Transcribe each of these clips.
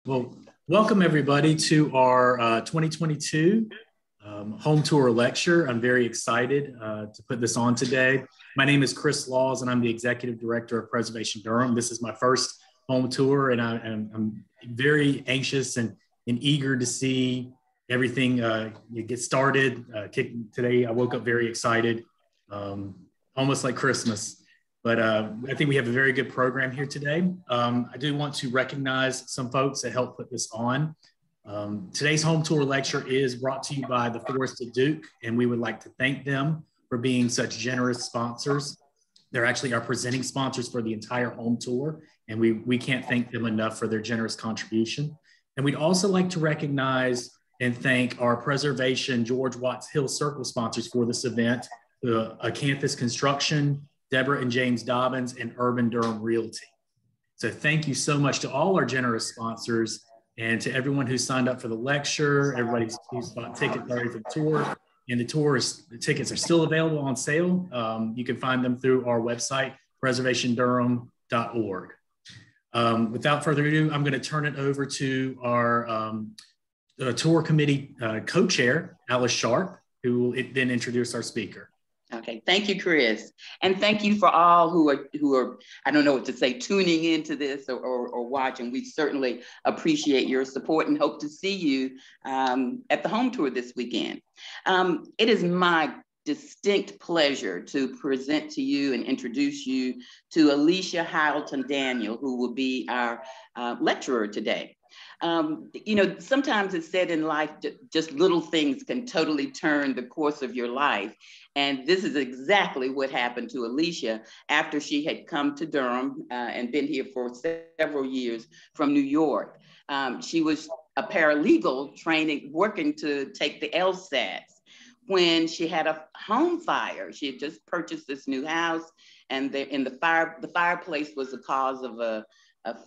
Well, welcome everybody to our 2022 home tour lecture. I'm very excited to put this on today. My name is Chris Laws and I'm the Executive Director of Preservation Durham. This is my first home tour and I'm very anxious and eager to see everything get started. Today I woke up very excited, almost like Christmas. But I think we have a very good program here today. I do want to recognize some folks that helped put this on. Today's home tour lecture is brought to you by the Forest at Duke, and we would like to thank them for being such generous sponsors. They're actually our presenting sponsors for the entire home tour, and we can't thank them enough for their generous contribution. And we'd also like to recognize and thank our Preservation George Watts Hill Circle sponsors for this event, Acanthus Construction, Deborah and James Dobbins, and Urban Durham Realty. So thank you so much to all our generous sponsors and to everyone who signed up for the lecture, everybody who's bought tickets already for the tour. And the tickets are still available on sale. You can find them through our website, preservationdurham.org. Without further ado, I'm going to turn it over to our tour committee co-chair, Alice Sharp, who will then introduce our speaker. Okay, thank you, Chris. And thank you for all who are, I don't know what to say, tuning into this or watching. We certainly appreciate your support and hope to see you at the home tour this weekend. It is my distinct pleasure to present to you and introduce you to Alicia Hylton-Daniel, who will be our lecturer today. You know, sometimes it's said in life, just little things can totally turn the course of your life. And this is exactly what happened to Alicia after she had come to Durham and been here for several years from New York. She was a paralegal working to take the LSATs when she had a home fire. She had just purchased this new house, and the fireplace was the cause of a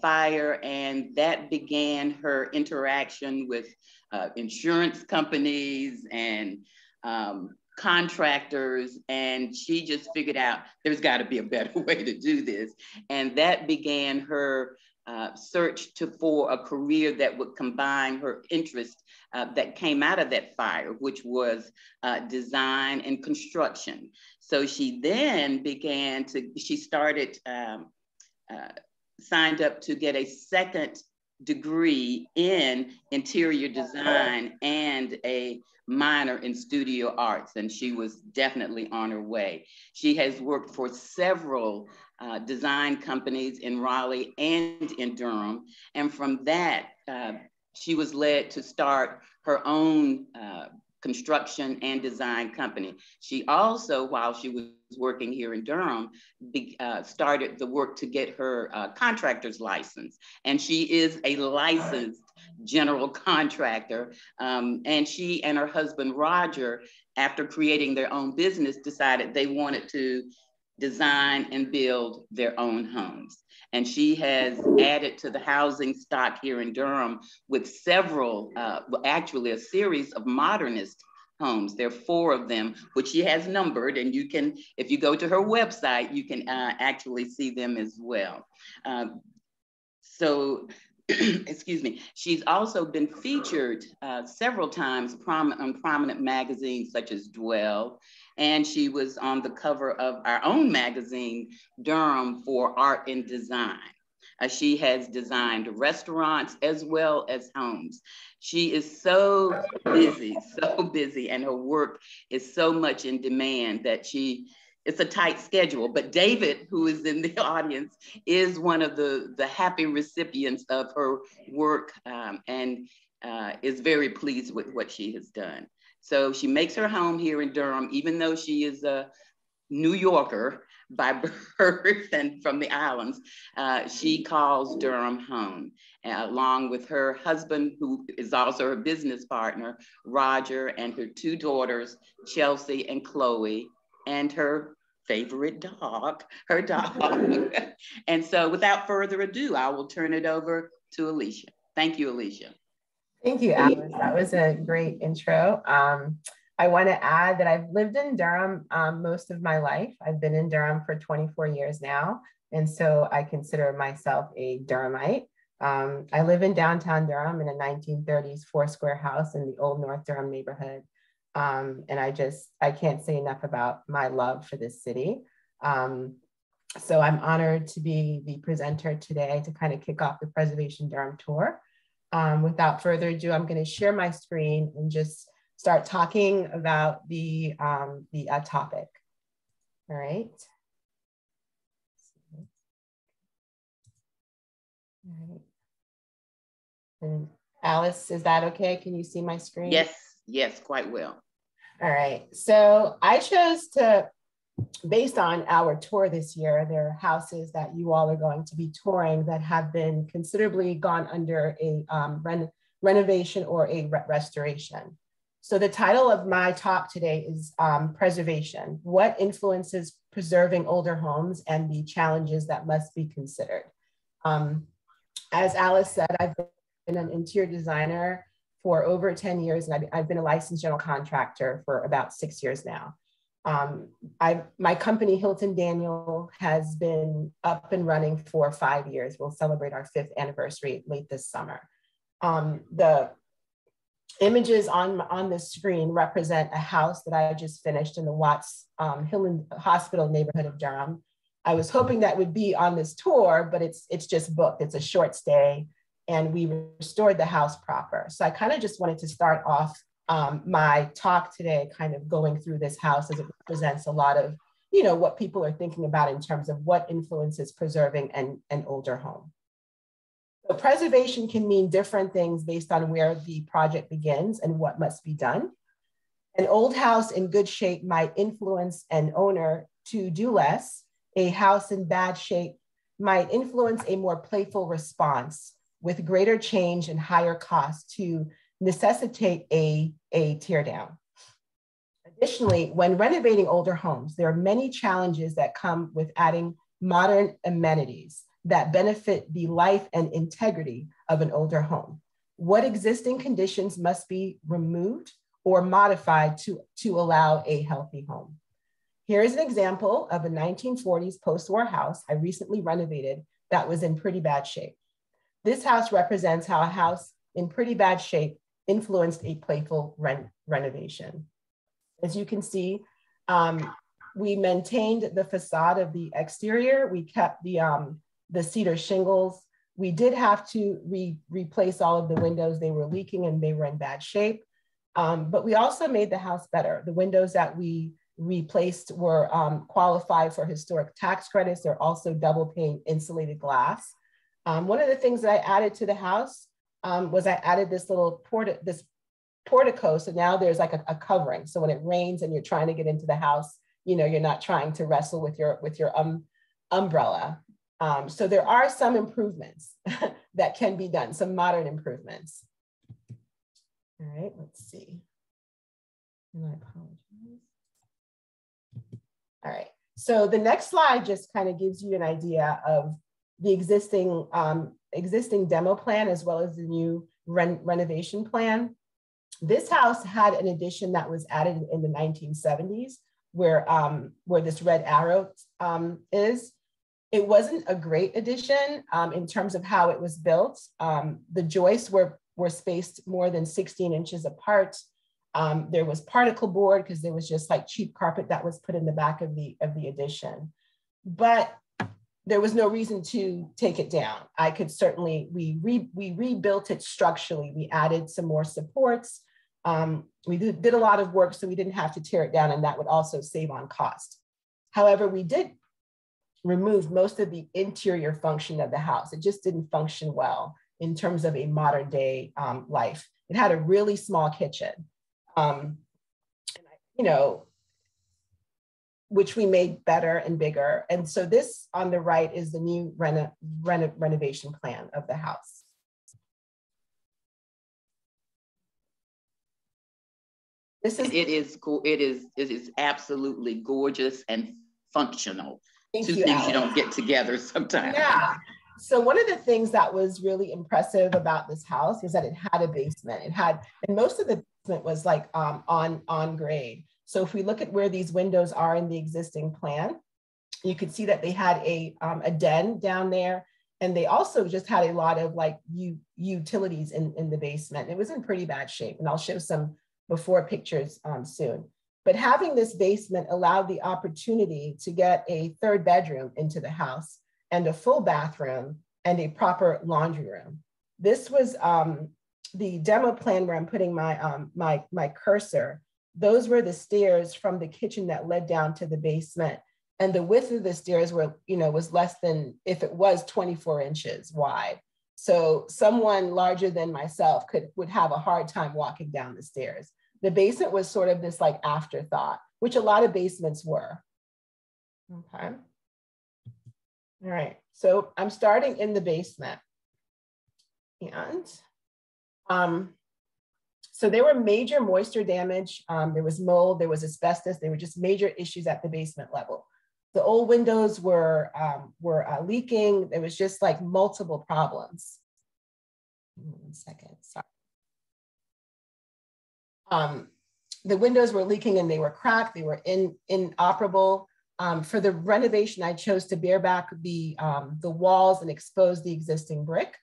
fire, and that began her interaction with insurance companies and contractors, and she just figured out there's got to be a better way to do this, and that began her search for a career that would combine her interest that came out of that fire, which was design and construction. So she then signed up to get a second degree in interior design and a minor in studio arts, and she was definitely on her way. She has worked for several design companies in Raleigh and in Durham, and from that, she was led to start her own construction and design company. She also, while she was working here in Durham, started the work to get her contractor's license. And she is a licensed general contractor. And she and her husband, Roger, after creating their own business, decided they wanted to design and build their own homes. And she has added to the housing stock here in Durham with several, actually a series of modernist homes. There are 4 of them, which she has numbered, and you can, if you go to her website, you can actually see them as well. Excuse me, she's also been featured several times on prominent magazines such as Dwell, and she was on the cover of our own magazine, Durham, for Art and Design. She has designed restaurants as well as homes. She is so busy, and her work is so much in demand that it's a tight schedule. But David, who is in the audience, is one of the happy recipients of her work and is very pleased with what she has done. So she makes her home here in Durham, even though she is a New Yorker by birth and from the islands. She calls Durham home, along with her husband, who is also her business partner, Roger, and her 2 daughters, Chelsea and Chloe, and her favorite dog, her dog. And so without further ado, I will turn it over to Alicia. Thank you, Alicia. Thank you, Alice. That was a great intro. I want to add that I've lived in Durham most of my life. I've been in Durham for 24 years now. And so I consider myself a Durhamite. I live in downtown Durham in a 1930s 4-square house in the old North Durham neighborhood. And I can't say enough about my love for this city. So I'm honored to be the presenter today to kind of kick off the Preservation Durham tour. Without further ado, I'm going to share my screen and just start talking about the topic. All right. All right. And Alice, is that okay? Can you see my screen? Yes, yes, quite well. All right. So I chose to, based on our tour this year, there are houses that you all are going to be touring that have been considerably gone under a renovation or a restoration. So the title of my talk today is Preservation: What Influences Preserving Older Homes and the Challenges That Must Be Considered. As Alice said, I've been an interior designer for over 10 years, and I've been a licensed general contractor for about 6 years now. My company, Hylton-Daniel, has been up and running for 5 years. We'll celebrate our 5th anniversary late this summer. The images on the screen represent a house that I just finished in the Watts Hill Hospital neighborhood of Durham. I was hoping that would be on this tour, but it's just booked. It's a short stay, and we restored the house proper. So I kind of just wanted to start off my talk today kind of going through this house, as it represents a lot of, you know, what people are thinking about in terms of what influences preserving an older home. So preservation can mean different things based on where the project begins and what must be done. An old house in good shape might influence an owner to do less. A house in bad shape might influence a more playful response with greater change and higher cost to necessitate a teardown. Additionally, when renovating older homes, there are many challenges that come with adding modern amenities that benefit the life and integrity of an older home. What existing conditions must be removed or modified to allow a healthy home? Here is an example of a 1940s post-war house I recently renovated that was in pretty bad shape. This house represents how a house in pretty bad shape influenced a playful renovation. As you can see, we maintained the facade of the exterior. We kept the cedar shingles. We did have to replace all of the windows. They were leaking and they were in bad shape. But we also made the house better. The windows that we replaced were qualified for historic tax credits. They're also double pane insulated glass. One of the things that I added to the house was I added this little portico. So now there's like a covering. So when it rains and you're trying to get into the house, you know, you're not trying to wrestle with your umbrella. So there are some improvements that can be done, some modern improvements. All right, let's see. And I apologize. All right, so the next slide just kind of gives you an idea of the existing demo plan as well as the new renovation plan. This house had an addition that was added in the 1970s where this red arrow is. It wasn't a great addition in terms of how it was built. The joists were spaced more than 16 inches apart. There was particle board because there was just like cheap carpet that was put in the back of the addition. But there was no reason to take it down. I could certainly, we rebuilt it structurally. We added some more supports. We did a lot of work so we didn't have to tear it down, and that would also save on cost. However, we did remove most of the interior function of the house. It just didn't function well in terms of a modern day life. It had a really small kitchen, you know, which we made better and bigger. And so this on the right is the new renovation plan of the house. It is absolutely gorgeous and functional. Two things you don't get together sometimes. Yeah. So one of the things that was really impressive about this house was that it had a basement. And most of the basement was like on grade. So if we look at where these windows are in the existing plan, you could see that they had a den down there, And they also just had a lot of like utilities in the basement. It was in pretty bad shape. And I'll show some before pictures soon. But having this basement allowed the opportunity to get a third bedroom into the house and a full bathroom and a proper laundry room. This was the demo plan where I'm putting my cursor. Those were the stairs from the kitchen that led down to the basement. And the width of the stairs were, was less than, if it was 24 inches wide. So someone larger than myself would have a hard time walking down the stairs. The basement was sort of this like afterthought, which a lot of basements were. Okay. All right, so I'm starting in the basement. And so there were major moisture damage. There was mold, there was asbestos. There were just major issues at the basement level. The old windows were leaking. There was just like multiple problems. 1 second, sorry. The windows were leaking and they were cracked. They were inoperable. For the renovation, I chose to bare back the walls and expose the existing brick.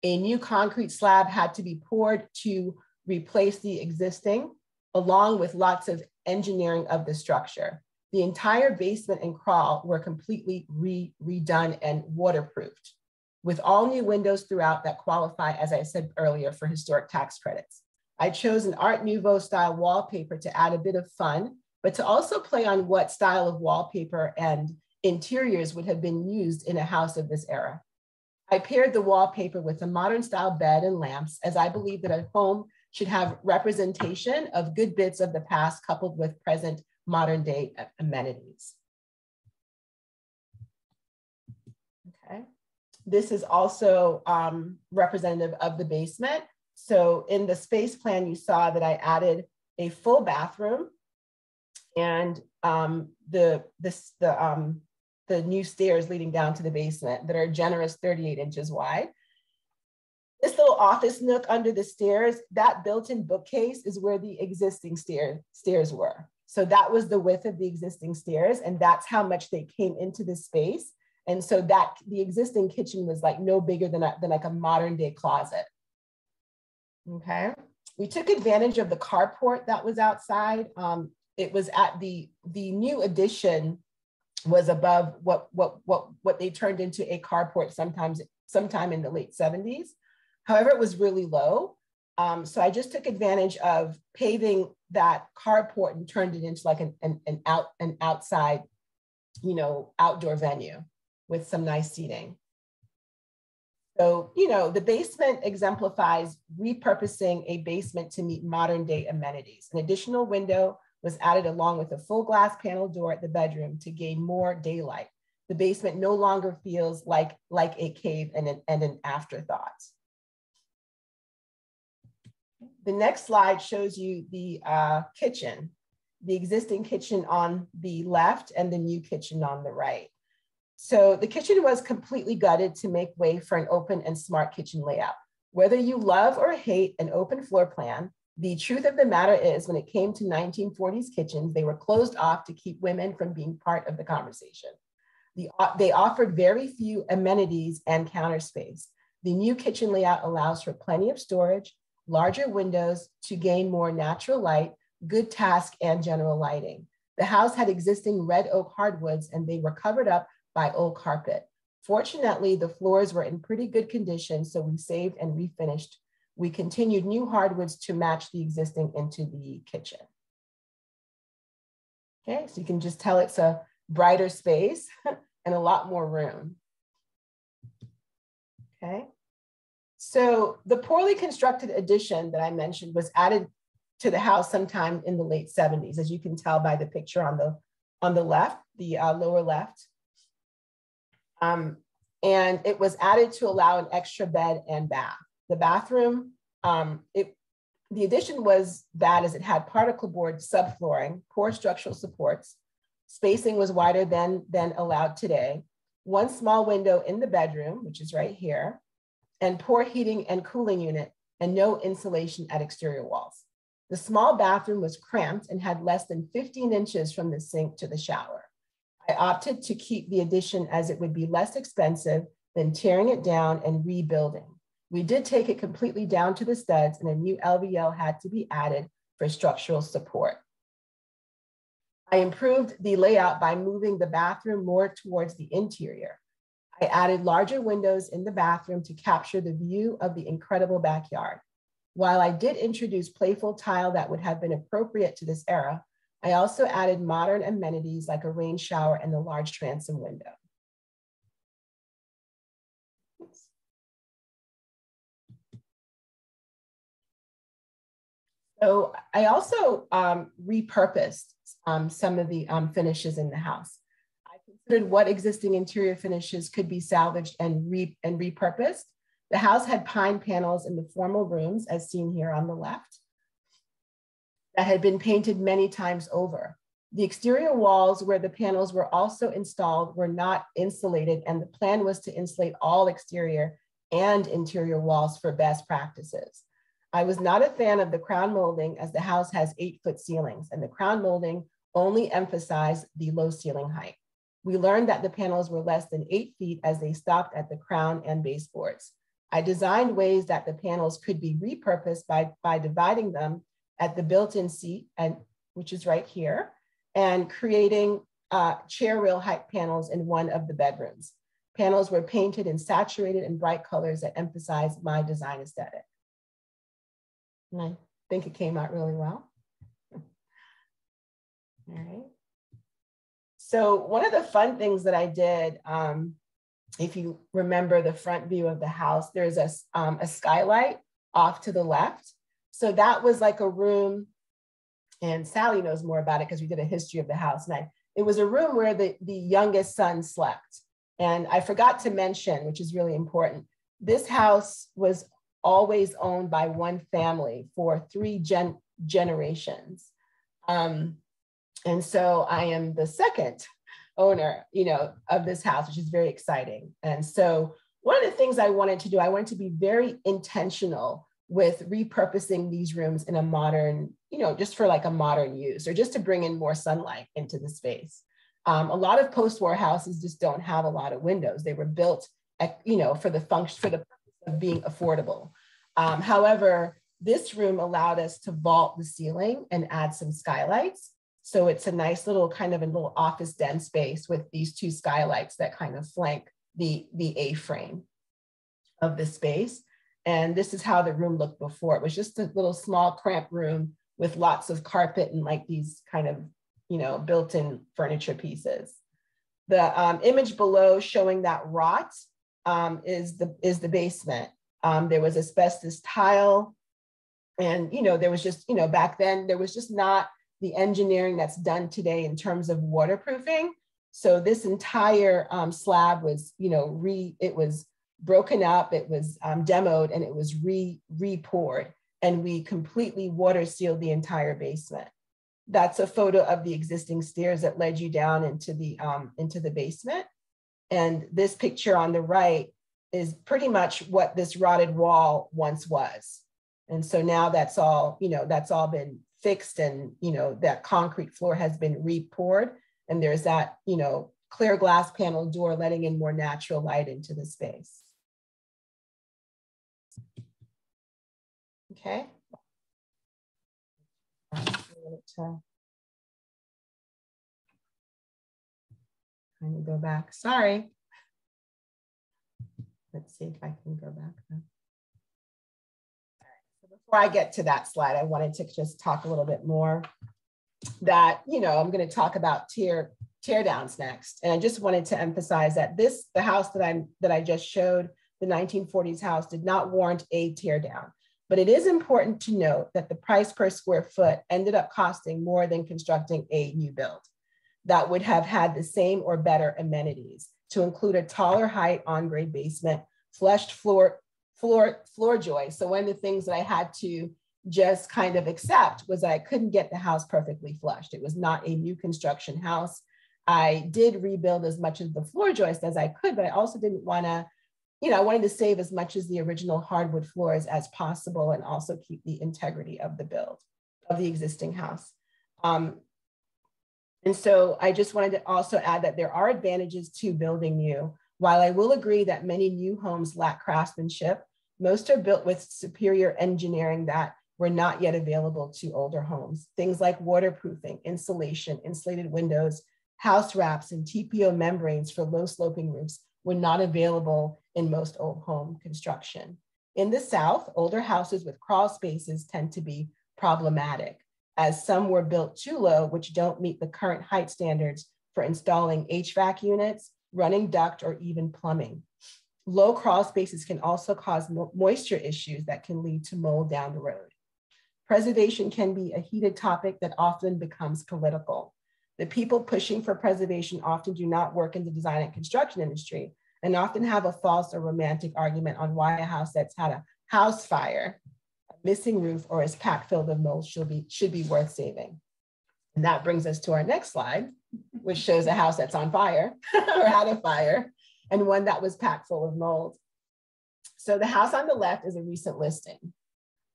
A new concrete slab had to be poured to replace the existing, along with lots of engineering of the structure. The entire basement and crawl were completely redone and waterproofed, with all new windows throughout that qualify, as I said earlier, for historic tax credits. I chose an Art Nouveau style wallpaper to add a bit of fun, but to also play on what style of wallpaper and interiors would have been used in a house of this era. I paired the wallpaper with a modern style bed and lamps, as I believe that a home should have representation of good bits of the past coupled with present modern day amenities. Okay, this is also representative of the basement. So in the space plan, you saw that I added a full bathroom and the new stairs leading down to the basement that are generous 38 inches wide. This little office nook under the stairs, that built-in bookcase is where the existing stairs were. So that was the width of the existing stairs, and that's how much they came into the space. And so that the existing kitchen was like no bigger than like a modern day closet. Okay, we took advantage of the carport that was outside. It was at the new addition was above what they turned into a carport sometime in the late 70s. However, it was really low. So I just took advantage of paving that carport and turned it into like an outside, outdoor venue with some nice seating. So, the basement exemplifies repurposing a basement to meet modern day amenities. An additional window was added along with a full glass panel door at the bedroom to gain more daylight. The basement no longer feels like a cave and an afterthought. The next slide shows you the kitchen, the existing kitchen on the left and the new kitchen on the right. So the kitchen was completely gutted to make way for an open and smart kitchen layout. Whether you love or hate an open floor plan, the truth of the matter is when it came to 1940s kitchens, they were closed off to keep women from being part of the conversation. They offered very few amenities and counter space. The new kitchen layout allows for plenty of storage, larger windows to gain more natural light, good task and general lighting. The house had existing red oak hardwoods and they were covered up by old carpet. Fortunately, the floors were in pretty good condition, so we saved and refinished. We continued new hardwoods to match the existing into the kitchen. Okay, so you can just tell it's a brighter space and a lot more room. Okay, so the poorly constructed addition that I mentioned was added to the house sometime in the late 70s, as you can tell by the picture on the left, the lower left. And it was added to allow an extra bed and bath. The bathroom, the addition was bad as it had particle board subflooring, poor structural supports. Spacing was wider than allowed today. One small window in the bedroom, which is right here, and poor heating and cooling unit, and no insulation at exterior walls. The small bathroom was cramped and had less than 15 inches from the sink to the shower. I opted to keep the addition as it would be less expensive then tearing it down and rebuilding. We did take it completely down to the studs, and a new LVL had to be added for structural support. I improved the layout by moving the bathroom more towards the interior. I added larger windows in the bathroom to capture the view of the incredible backyard. While I did introduce playful tile that would have been appropriate to this era, I also added modern amenities like a rain shower and the large transom window. So I also repurposed some of the finishes in the house. I considered what existing interior finishes could be salvaged and repurposed. The house had pine panels in the formal rooms, as seen here on the left, that had been painted many times over. The exterior walls where the panels were also installed were not insulated, and the plan was to insulate all exterior and interior walls for best practices. I was not a fan of the crown molding, as the house has 8-foot ceilings, and the crown molding only emphasized the low ceiling height. We learned that the panels were less than 8 feet as they stopped at the crown and baseboards. I designed ways that the panels could be repurposed by dividing them at the built-in seat, which is right here, and creating chair rail height panels in one of the bedrooms. Panels were painted in saturated and bright colors that emphasized my design aesthetic. And I think it came out really well. All right. So one of the fun things that I did, if you remember the front view of the house, there's a skylight off to the left. So that was like a room, and Sally knows more about it because we did a history of the house. And it was a room where the youngest son slept. And I forgot to mention, which is really important, this house was always owned by one family for 3 generations. And so I am the second owner, of this house, which is very exciting. And so one of the things I wanted to do, I wanted to be very intentional with repurposing these rooms in a modern, just for like a modern use, or just to bring in more sunlight into the space. A lot of post-war houses just don't have a lot of windows. They were built, for the purpose of being affordable. However, this room allowed us to vault the ceiling and add some skylights. So it's a nice little kind of a little office den space with these 2 skylights that kind of flank the A-frame of the space. And this is how the room looked before. It was just a little small cramped room with lots of carpet and like these kind of, built-in furniture pieces. The image below showing that rot is the basement. There was asbestos tile, and there was just, back then there was just not the engineering that's done today in terms of waterproofing. So this entire slab was, it was broken up, it was demoed, and it was re-poured, and we completely water sealed the entire basement. That's a photo of the existing stairs that led you down into the basement. And this picture on the right is pretty much what this rotted wall once was. And so now that's all, that's all been fixed, and, that concrete floor has been re-poured, and there's that, clear glass panel door letting in more natural light into the space. Okay. To kind of go back. Sorry. Let's see if I can go back. All right. So before I get to that slide, I wanted to just talk a little bit more that, I'm going to talk about tear downs next. And I just wanted to emphasize that the house that I just showed, the 1940s house, did not warrant a tear down. But it is important to note that the price per square foot ended up costing more than constructing a new build that would have had the same or better amenities, to include a taller height on-grade basement, flushed floor joists. So one of the things that I had to just kind of accept was that I couldn't get the house perfectly flushed. It was not a new construction house. I did rebuild as much of the floor joist as I could, but I also didn't want to, I wanted to save as much as the original hardwood floors as possible, and also keep the integrity of the build of the existing house. And so I just wanted to also add that there are advantages to building new. While I will agree that many new homes lack craftsmanship, most are built with superior engineering that were not yet available to older homes. Things like waterproofing, insulation, insulated windows, house wraps, and TPO membranes for low sloping roofs were not available in most old home construction. In the South, older houses with crawl spaces tend to be problematic, as some were built too low, which don't meet the current height standards for installing HVAC units, running duct, or even plumbing. Low crawl spaces can also cause moisture issues that can lead to mold down the road. Preservation can be a heated topic that often becomes political. The people pushing for preservation often do not work in the design and construction industry and often have a false or romantic argument on why a house that's had a house fire, a missing roof, or is packed filled with mold should be worth saving. And that brings us to our next slide, which shows a house that's on fire or had a fire, and one that was packed full of mold. So the house on the left is a recent listing.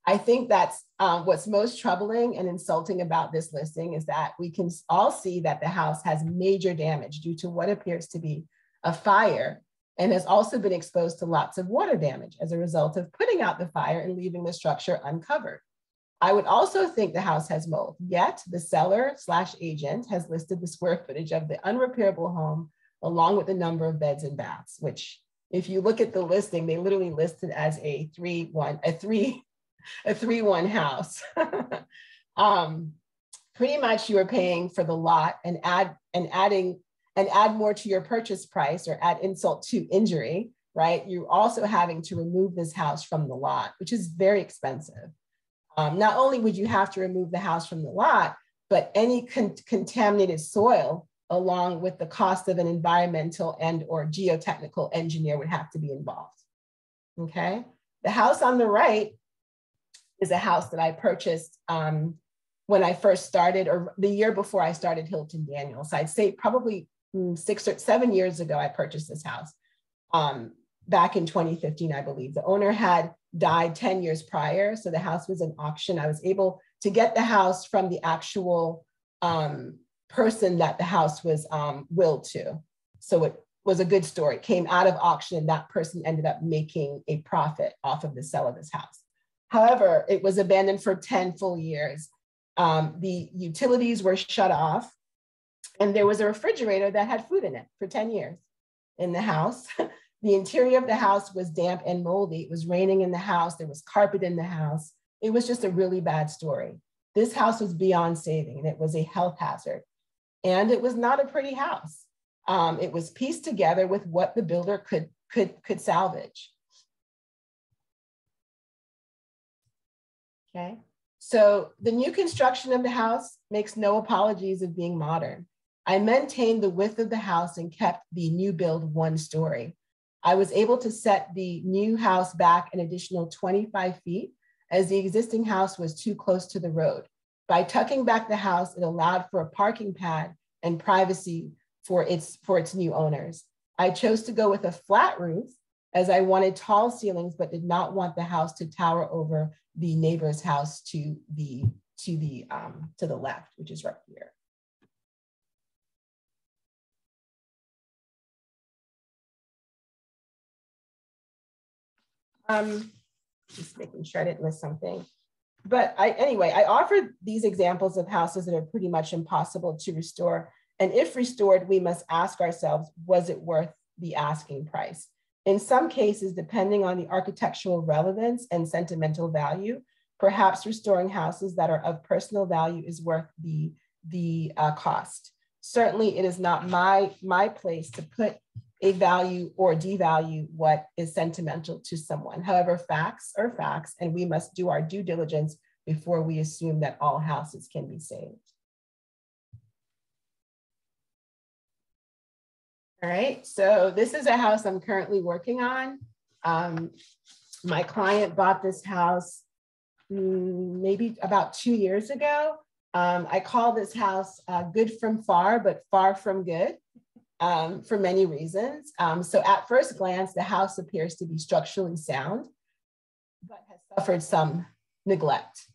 I think that's what's most troubling and insulting about this listing is that we can all see that the house has major damage due to what appears to be a fire and has also been exposed to lots of water damage as a result of putting out the fire and leaving the structure uncovered. I would also think the house has mold, yet the seller/agent has listed the square footage of the unrepairable home along with the number of beds and baths, which if you look at the listing, they literally listed as a 3-1 house. Pretty much you are paying for the lot and add more to your purchase price or add insult to injury, right? You're also having to remove this house from the lot, which is very expensive. Not only would you have to remove the house from the lot, but any contaminated soil along with the cost of an environmental and or geotechnical engineer would have to be involved, okay? The house on the right is a house that I purchased when I first started, or the year before I started Hylton-Daniel. So I'd say probably 6 or 7 years ago, I purchased this house back in 2015, I believe. The owner had died 10 years prior. So the house was an auction. I was able to get the house from the actual person that the house was willed to. So it was a good story. It came out of auction and that person ended up making a profit off of the sale of this house. However, it was abandoned for 10 full years. The utilities were shut off and there was a refrigerator that had food in it for 10 years in the house. The interior of the house was damp and moldy. It was raining in the house. There was carpet in the house. It was just a really bad story. This house was beyond saving and it was a health hazard. And it was not a pretty house. It was pieced together with what the builder could salvage. Okay, so the new construction of the house makes no apologies of being modern. I maintained the width of the house and kept the new build 1 story. I was able to set the new house back an additional 25 feet as the existing house was too close to the road. By tucking back the house, it allowed for a parking pad and privacy for its new owners. I chose to go with a flat roof as I wanted tall ceilings, but did not want the house to tower over the neighbor's house to the left, which is right here. Just making sure I didn't miss something. But anyway, I offered these examples of houses that are pretty much impossible to restore. And if restored, we must ask ourselves, was it worth the asking price? In some cases, depending on the architectural relevance and sentimental value, perhaps restoring houses that are of personal value is worth the cost. Certainly, it is not my place to put a value or devalue what is sentimental to someone. However, facts are facts, and we must do our due diligence before we assume that all houses can be saved. All right, so this is a house I'm currently working on. My client bought this house maybe about 2 years ago. I call this house good from far, but far from good. For many reasons. So at first glance, the house appears to be structurally sound, but has suffered some neglect.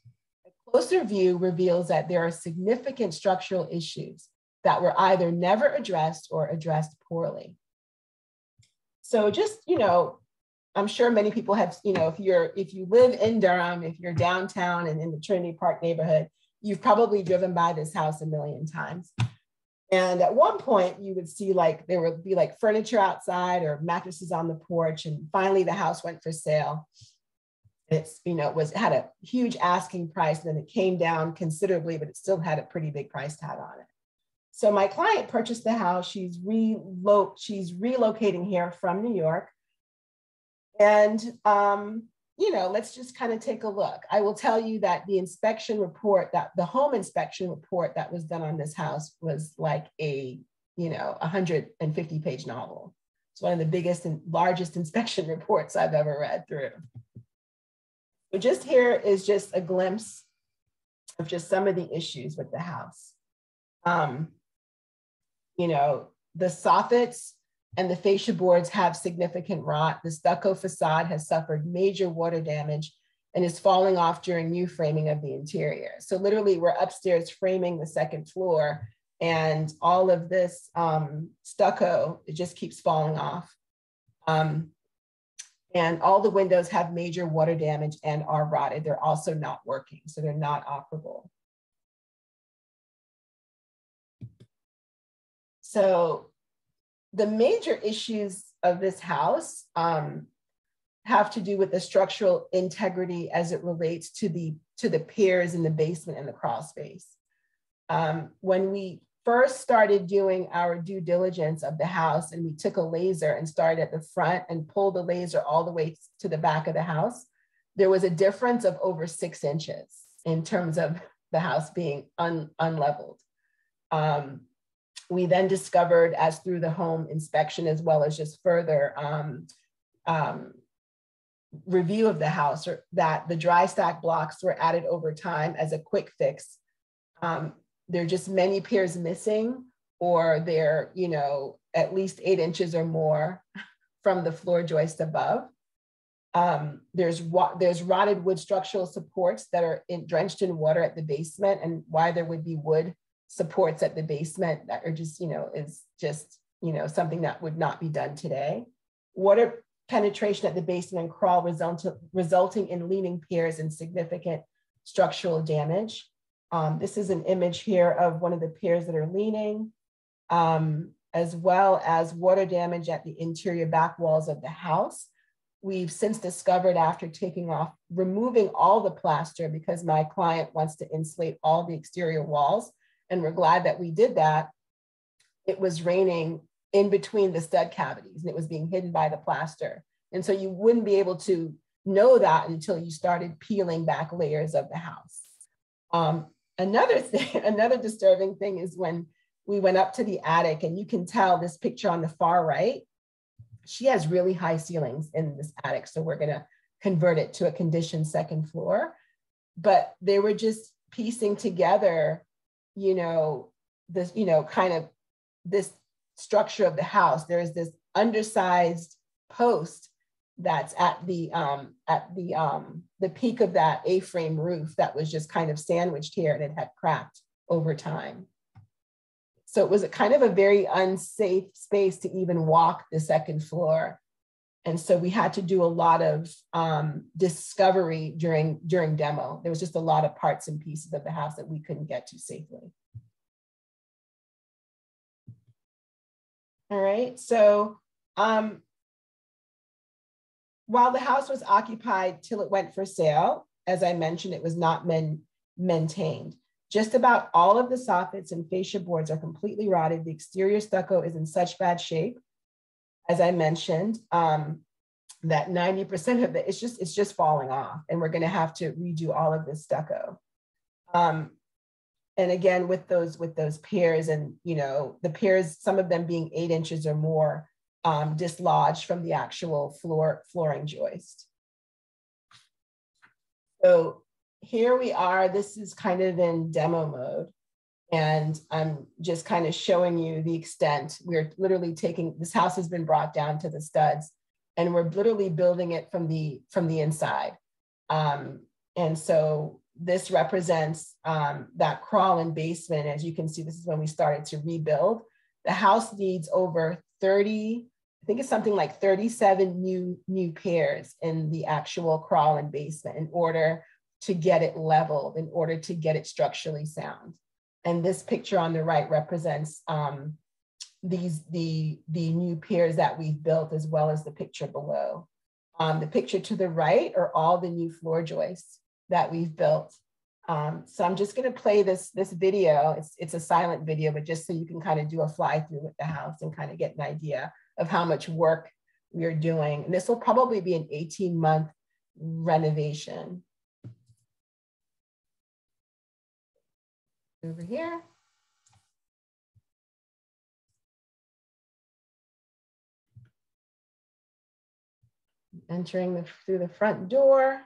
A closer view reveals that there are significant structural issues that were either never addressed or addressed poorly. So just, I'm sure many people have, if you live in Durham, if you're downtown and in the Trinity Park neighborhood, you've probably driven by this house a million times. And at one point you would see there would be furniture outside or mattresses on the porch. And finally the house went for sale. It's, had a huge asking price, and then it came down considerably, but it still had a pretty big price tag on it. So my client purchased the house. She's relocating here from New York. And, let's just kind of take a look. I will tell you that the home inspection report that was done on this house was like a 150-page novel. It's one of the biggest and largest inspection reports I've ever read through. So just here is just a glimpse of just some of the issues with the house. The soffits and the fascia boards have significant rot. The stucco facade has suffered major water damage and is falling off during new framing of the interior. So literally we're upstairs framing the second floor, and all of this stucco, it just keeps falling off. And all the windows have major water damage and are rotted. They're also not working, so they're not operable. So the major issues of this house have to do with the structural integrity as it relates to the piers in the basement and the crawl space. When we first started doing our due diligence of the house, and we took a laser and started at the front and pulled the laser all the way to the back of the house, there was a difference of over 6 inches in terms of the house being unleveled. We then discovered, as through the home inspection, as well as just further review of the house, that the dry stack blocks were added over time as a quick fix. There are just many piers missing, or they're, at least 8 inches or more from the floor joist above. There's rotted wood structural supports that are drenched in water at the basement, and why there would be wood supports at the basement that are just, something that would not be done today. Water penetration at the basement and crawl resulting in leaning piers and significant structural damage. This is an image here of one of the piers that are leaning, as well as water damage at the interior back walls of the house. We've since discovered, after removing all the plaster, because my client wants to insulate all the exterior walls, and we're glad that we did that, it was raining in between the stud cavities, and it was being hidden by the plaster. And so you wouldn't be able to know that until you started peeling back layers of the house. Another disturbing thing is when we went up to the attic, and you can tell this picture on the far right, she has really high ceilings in this attic. So we're gonna convert it to a conditioned second floor. But they were just piecing together, this, kind of this structure of the house. There is this undersized post that's at the peak of that A-frame roof that was just kind of sandwiched here, and it had cracked over time. So it was a kind of a very unsafe space to even walk the second floor. And so we had to do a lot of discovery during demo. There was just a lot of parts and pieces of the house that we couldn't get to safely. All right, so while the house was occupied till it went for sale, as I mentioned, it was not maintained. Just about all of the soffits and fascia boards are completely rotted. The exterior stucco is in such bad shape, as I mentioned, that 90% of it, it's just falling off, and we're gonna have to redo all of this stucco. And again, with those piers, and the piers, some of them being 8 inches or more, dislodged from the actual flooring joist. So here we are. This is kind of in demo mode, and I'm just kind of showing you the extent. We're literally this house has been brought down to the studs, and we're literally building it from the inside. And so this represents that crawl and basement. As you can see, this is when we started to rebuild. The house needs over 30 I think it's something like 37 new pairs in the actual crawl and basement in order to get it leveled, in order to get it structurally sound. And this picture on the right represents the new piers that we've built, as well as the picture below. The picture to the right are all the new floor joists that we've built. So I'm just going to play this video. It's a silent video, but just so you can kind of do a fly through with the house and kind of get an idea of how much work we are doing. And this will probably be an 18-month renovation. Over here. Entering through the front door.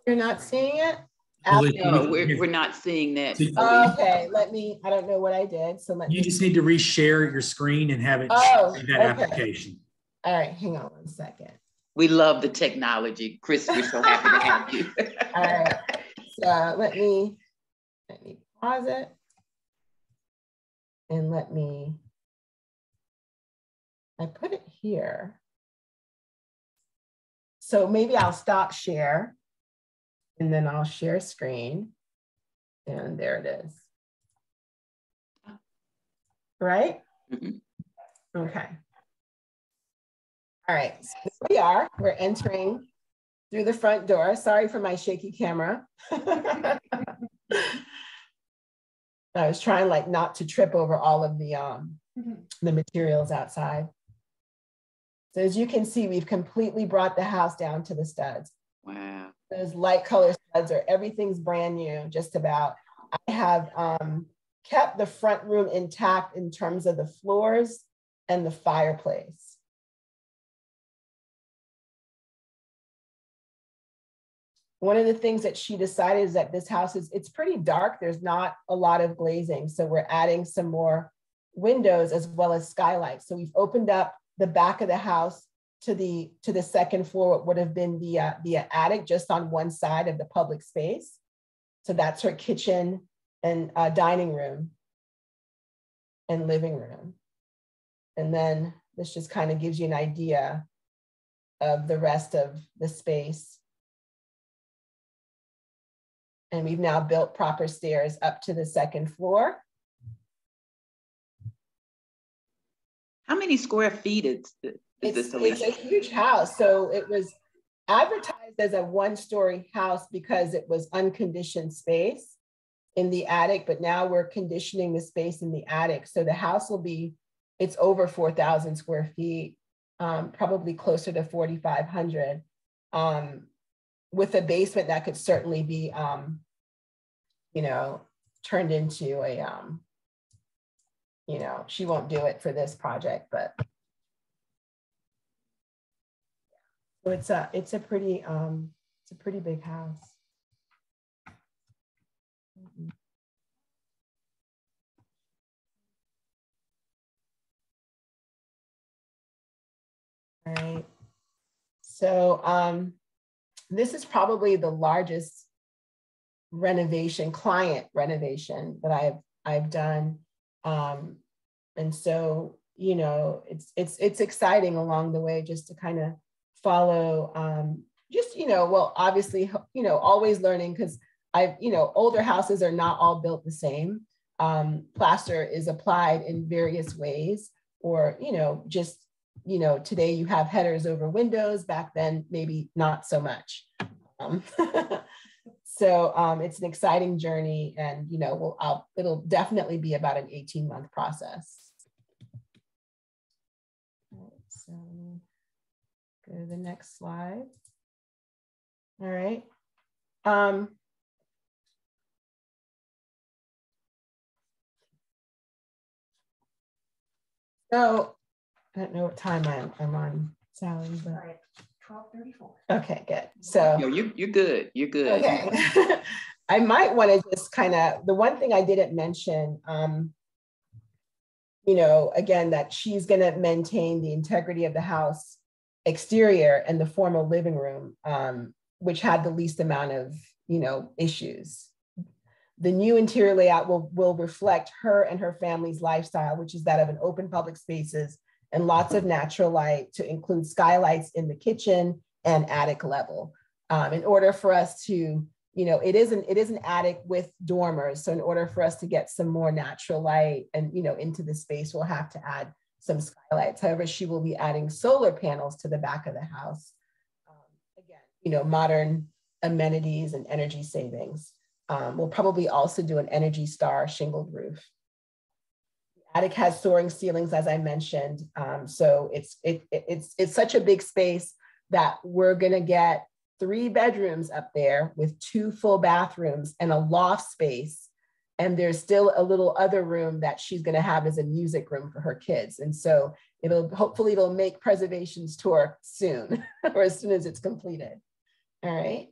You're not seeing it? No, we're not seeing that. Okay, I don't know what I did. So you just need to reshare your screen and have it that application. All right, hang on 1 second. We love the technology. Chris, we're so happy to have you. All right, so let me pause it. And I put it here. So maybe I'll stop share and then I'll share screen. And there it is. Right? Mm-hmm. Okay. All right, so here we're entering through the front door. Sorry for my shaky camera. I was trying not to trip over all of the materials outside. So as you can see, we've completely brought the house down to the studs. Wow. Those light color studs everything's brand new, just about. I have kept the front room intact in terms of the floors and the fireplace. One of the things that she decided is that this house it's pretty dark. There's not a lot of glazing. So we're adding some more windows as well as skylights. So we've opened up the back of the house to the second floor, what would have been the attic just on one side of the public space. So that's her kitchen and dining room and living room. And then this just kind of gives you an idea of the rest of the space. And we've now built proper stairs up to the second floor. How many square feet is this? It's a huge house. So it was advertised as a one-story house because it was unconditioned space in the attic, but now we're conditioning the space in the attic. So the house it's over 4,000 square feet, probably closer to 4,500. With a basement that could certainly be, turned into a, she won't do it for this project, but so it's a pretty big house. All right. So this is probably the largest client renovation that I've done. And so, it's exciting along the way just to kind of follow, obviously, always learning, because older houses are not all built the same. Plaster is applied in various ways, or, today you have headers over windows, back then, maybe not so much. So it's an exciting journey, and, it'll definitely be about an 18-month process. So go to the next slide. All right. So I don't know what time I'm on, Sally, but 12:34. Okay, good. So no, you're good. You're good. Okay. I might want to just the one thing I didn't mention, again, that she's going to maintain the integrity of the house exterior and the formal living room, which had the least amount of, issues. The new interior layout will reflect her and her family's lifestyle, which is that of an open public spaces and lots of natural light, to include skylights in the kitchen and attic level. In order for us to, it is an attic with dormers. So in order for us to get some more natural light and, into the space, we'll have to add some skylights. However, she will be adding solar panels to the back of the house. Again, modern amenities and energy savings. We'll probably also do an Energy Star shingled roof. The attic has soaring ceilings, as I mentioned. So it's such a big space that we're gonna get 3 bedrooms up there with 2 full bathrooms and a loft space. And there's still a little other room that she's gonna have as a music room for her kids. And so hopefully it'll make preservation's tour soon, or as soon as it's completed. All right.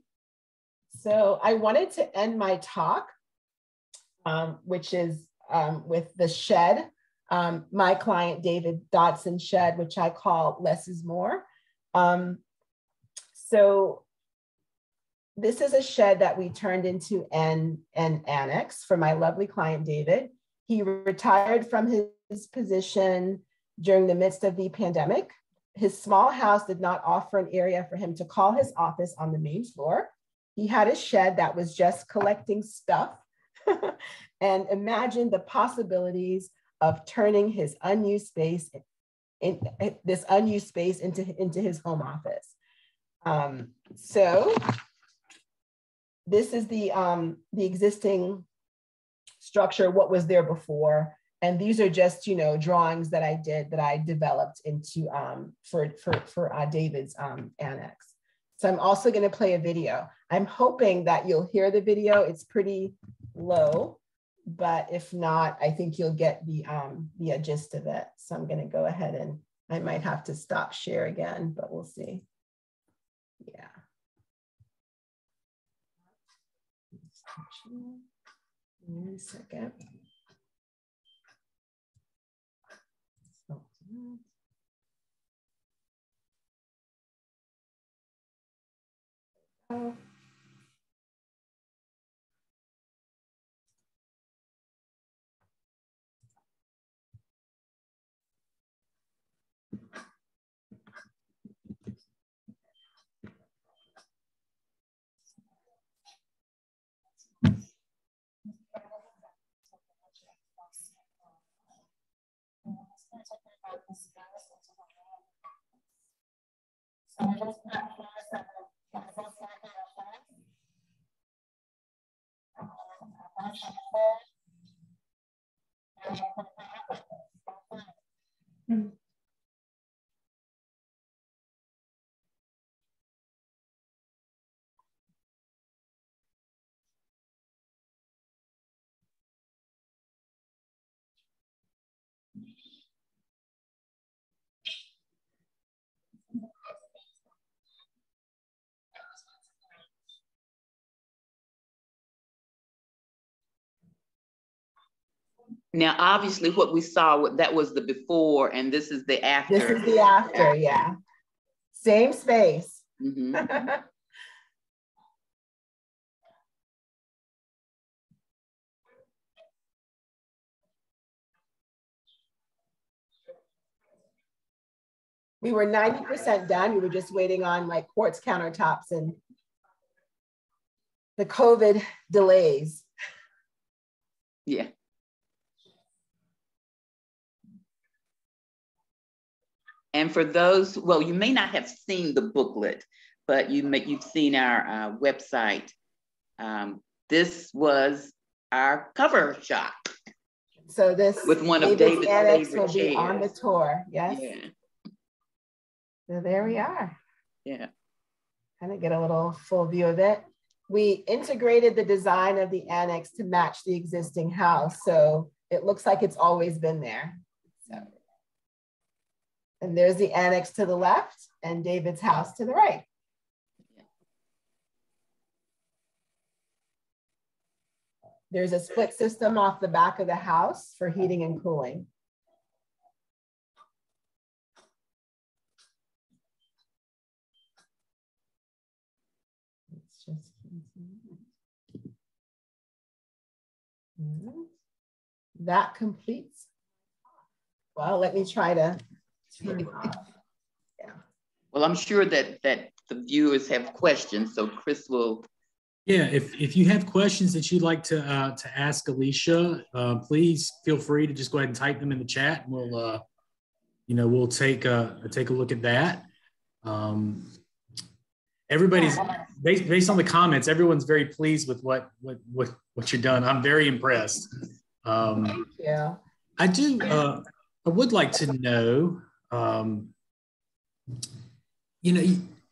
So I wanted to end my talk, which is with the shed, my client David Dodson shed, which I call less is more. So this is a shed that we turned into an annex for my lovely client, David. He retired from his position during the midst of the pandemic. His small house did not offer an area for him to call his office on the main floor. He had a shed that was just collecting stuff. And imagine the possibilities of turning his unused space into his home office. So this is the existing structure, what was there before. And these are just, drawings that I developed into for David's annex. So I'm also going to play a video. I'm hoping that you'll hear the video. It's pretty low, but if not, I think you'll get the gist of it. So I'm going to go ahead, and I might have to stop share again, but we'll see. Yeah. One second. Oh. Now, obviously, what we saw, that was the before, and this is the after. This is the after, yeah. Same space. Mm-hmm. We were 90% done. We were just waiting on like quartz countertops and the COVID delays. Yeah. And for those, well, you may not have seen the booklet, but you've seen our website. This was our cover shot. So this with one of David's annex favorite will be chairs. on the tour. Yes. Yeah. So there we are. Yeah. Kind of get a little full view of it. We integrated the design of the annex to match the existing house. So it looks like it's always been there. So, and there's the annex to the left and David's house to the right. There's a split system off the back of the house for heating and cooling. Mhm. That completes. Well, let me try to turn it off. Yeah. Well, I'm sure that the viewers have questions, so Chris will. Yeah, if you have questions that you'd like to ask Alicia, please feel free to just go ahead and type them in the chat, and we'll take a look at that. Everybody's based on the comments. Everyone's very pleased with what you've done. I'm very impressed. Thank you. I do. I would like to know.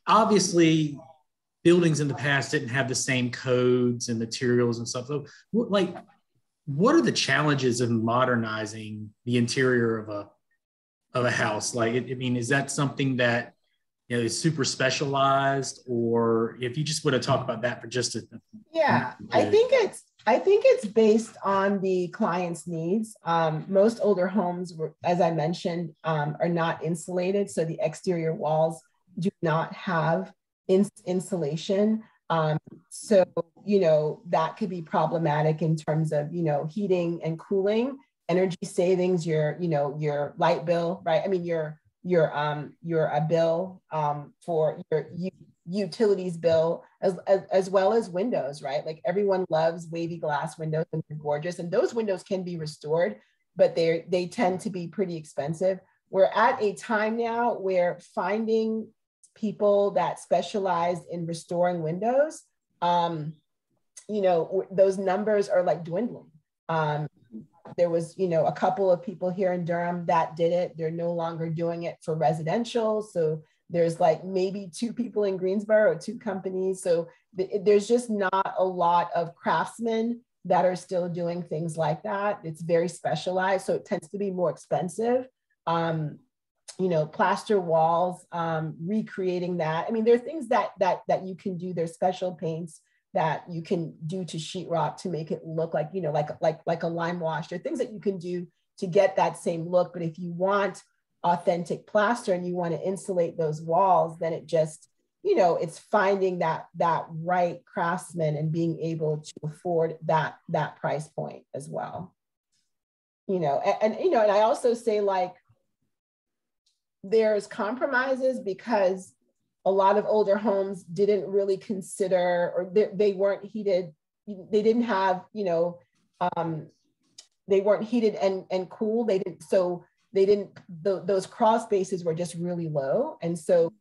Obviously, buildings in the past didn't have the same codes and materials and stuff. So, what are the challenges of modernizing the interior of a house? Is that something that is super specialized, or if you just want to talk about that for just a yeah, I think it's based on the client's needs. Most older homes, as I mentioned, are not insulated, so the exterior walls do not have insulation. So that could be problematic in terms of heating and cooling, energy savings, your light bill, right? I mean your bill for your utilities bill, as well as windows, right? Like everyone loves wavy glass windows and they're gorgeous, and those windows can be restored, but they tend to be pretty expensive. We're at a time now where finding people that specialize in restoring windows, those numbers are like dwindling. There was, a couple of people here in Durham that did it. They're no longer doing it for residential. So there's like maybe 2 people in Greensboro or 2 companies. So there's just not a lot of craftsmen that are still doing things like that. It's very specialized, so it tends to be more expensive. Plaster walls, recreating that. I mean, there are things that you can do. There's special paints that you can do to sheetrock to make it look like, like a lime wash. There are things that you can do to get that same look. But if you want authentic plaster and you want to insulate those walls, then it just, it's finding that right craftsman and being able to afford that price point as well. And I also say, like, there's compromises because a lot of older homes didn't really consider, or they weren't heated. They didn't have, they weren't heated and cool. Those crawl spaces were just really low. And so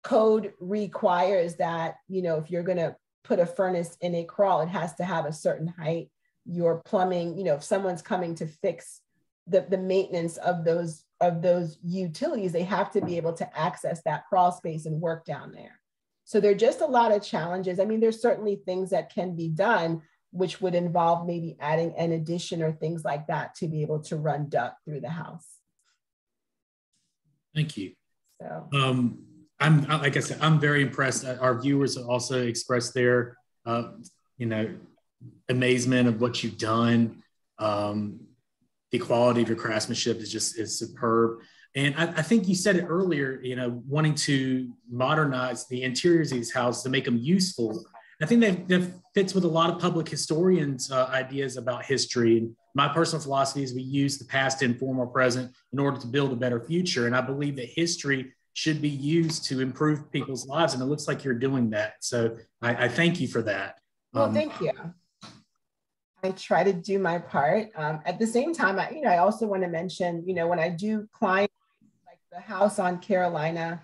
code requires that, if you're going to put a furnace in a crawl, it has to have a certain height. Your plumbing, if someone's coming to fix the maintenance of those utilities, they have to be able to access that crawl space and work down there. So there are just a lot of challenges. I mean, there's certainly things that can be done, which would involve maybe adding an addition or things like that to be able to run duct through the house. Thank you. So like I said, I'm very impressed. Our viewers have also expressed their amazement of what you've done. The quality of your craftsmanship is superb. And I think you said it earlier, wanting to modernize the interiors of these houses to make them useful. I think that fits with a lot of public historians' ideas about history. And my personal philosophy is we use the past to inform our present in order to build a better future. And I believe that history should be used to improve people's lives. And it looks like you're doing that. So I thank you for that. Well, thank you. I try to do my part. At the same time, I also want to mention, when I do clients, like the house on Carolina,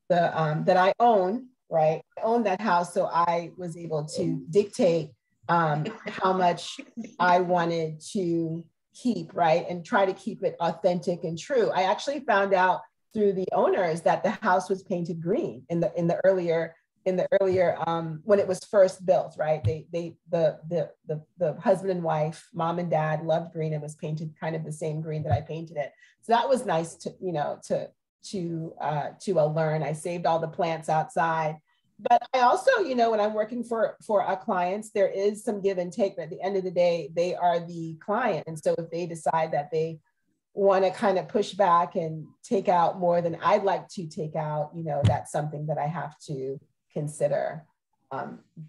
that I own, right? I own that house, so I was able to dictate how much I wanted to keep, right? And try to keep it authentic and true. I actually found out through the owners that the house was painted green in the earlier when it was first built, right? The husband and wife, mom and dad, loved green. It was painted kind of the same green that I painted it. So that was nice to learn. I saved all the plants outside. But I also, when I'm working for our clients, there is some give and take, but at the end of the day, they are the client. And so if they decide that they want to kind of push back and take out more than I'd like to take out, that's something that I have to consider.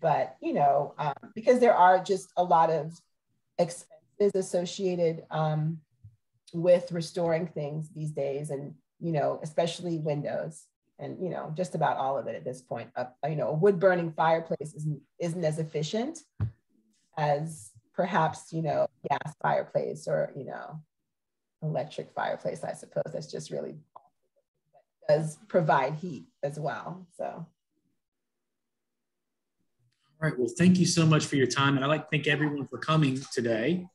Because there are just a lot of expenses associated with restoring things these days, and especially windows, and just about all of it at this point. A wood burning fireplace isn't as efficient as perhaps gas fireplace or electric fireplace. I suppose that's just really does provide heat as well. So. All right, well, thank you so much for your time. And I'd like to thank everyone for coming today.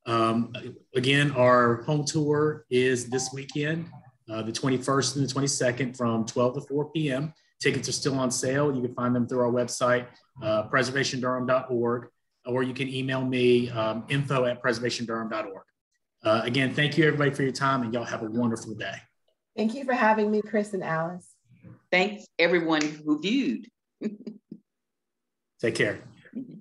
Again, our home tour is this weekend, the 21st and the 22nd from 12 to 4 p.m. Tickets are still on sale. You can find them through our website, preservationdurham.org, or you can email me, info@preservationdurham.org. Again, thank you everybody for your time, and y'all have a wonderful day. Thank you for having me, Chris and Alice. Thanks everyone who viewed. Take care. Mm-hmm.